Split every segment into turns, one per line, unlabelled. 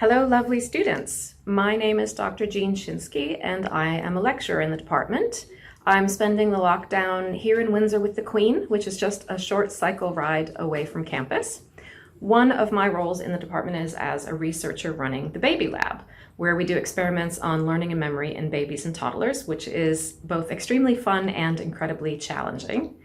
Hello, lovely students. My name is Dr. Jeanne Shinskey, and I am a lecturer in the department. I'm spending the lockdown here in Windsor with the Queen, which is just a short cycle ride away from campus. One of my roles in the department is as a researcher running the Baby Lab, where we do experiments on learning and memory in babies and toddlers, which is both extremely fun and incredibly challenging.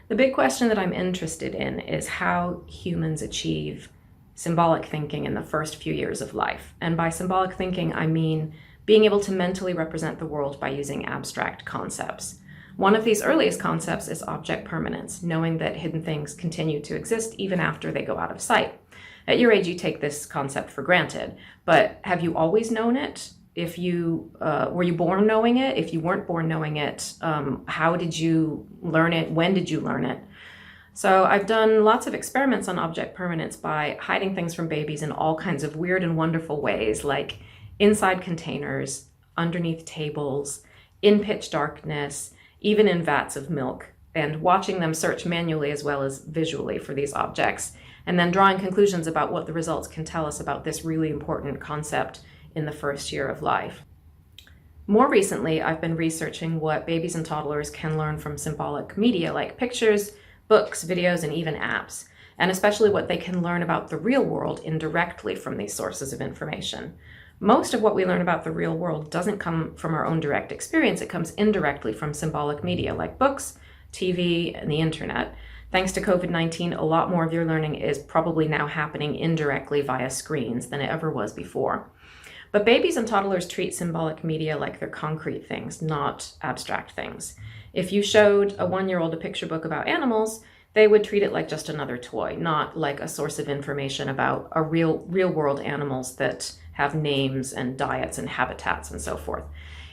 The big question that I'm interested in is how humans achieve symbolic thinking in the first few years of life. And by symbolic thinking, I mean being able to mentally represent the world by using abstract concepts. One of these earliest concepts is object permanence, knowing that hidden things continue to exist even after they go out of sight. At your age, you take this concept for granted, but have you always known it? Were you born knowing it? If you weren't born knowing it, how did you learn it? When did you learn it? So I've done lots of experiments on object permanence by hiding things from babies in all kinds of weird and wonderful ways, like inside containers, underneath tables, in pitch darkness, even in vats of milk, and watching them search manually as well as visually for these objects, and then drawing conclusions about what the results can tell us about this really important concept in the first year of life. More recently, I've been researching what babies and toddlers can learn from symbolic media like pictures, books, videos, and even apps, and especially what they can learn about the real world indirectly from these sources of information. Most of what we learn about the real world doesn't come from our own direct experience. It comes indirectly from symbolic media like books, TV, and the internet. Thanks to COVID-19, a lot more of your learning is probably now happening indirectly via screens than it ever was before. But babies and toddlers treat symbolic media like they're concrete things, not abstract things. If you showed a one-year-old a picture book about animals, they would treat it like just another toy, not like a source of information about a real-world animals that have names and diets and habitats and so forth.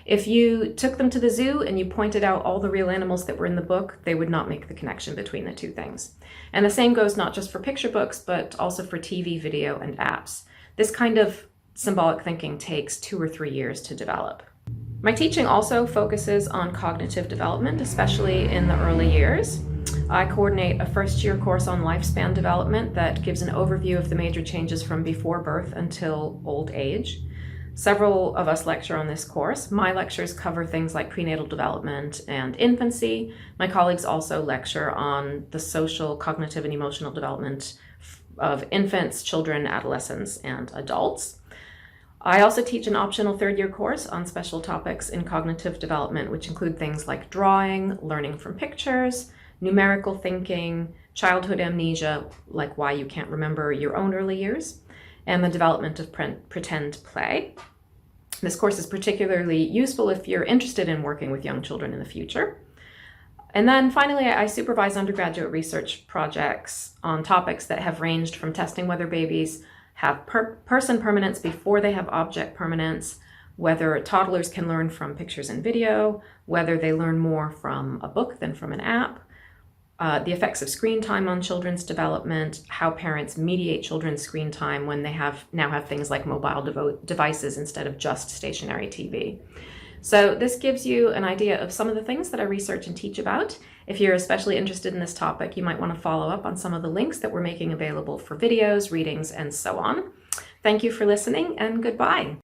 If you took them to the zoo and you pointed out all the real animals that were in the book, they would not make the connection between the two things. And the same goes not just for picture books, but also for TV, video, and apps. This kind of symbolic thinking takes 2 or 3 years to develop. My teaching also focuses on cognitive development, especially in the early years. I coordinate a first-year course on lifespan development that gives an overview of the major changes from before birth until old age. Several of us lecture on this course. My lectures cover things like prenatal development and infancy. My colleagues also lecture on the social, cognitive, and emotional development of infants, children, adolescents, and adults. I also teach an optional third-year course on special topics in cognitive development, which include things like drawing, learning from pictures, numerical thinking, childhood amnesia, like why you can't remember your own early years, and the development of pretend play. This course is particularly useful if you're interested in working with young children in the future. And then finally, I supervise undergraduate research projects on topics that have ranged from testing whether babies have person permanence before they have object permanence, whether toddlers can learn from pictures and video, whether they learn more from a book than from an app, the effects of screen time on children's development, how parents mediate children's screen time when they now have things like mobile devices instead of just stationary TV. So this gives you an idea of some of the things that I research and teach about. If you're especially interested in this topic, you might want to follow up on some of the links that we're making available for videos, readings, and so on. Thank you for listening, and goodbye.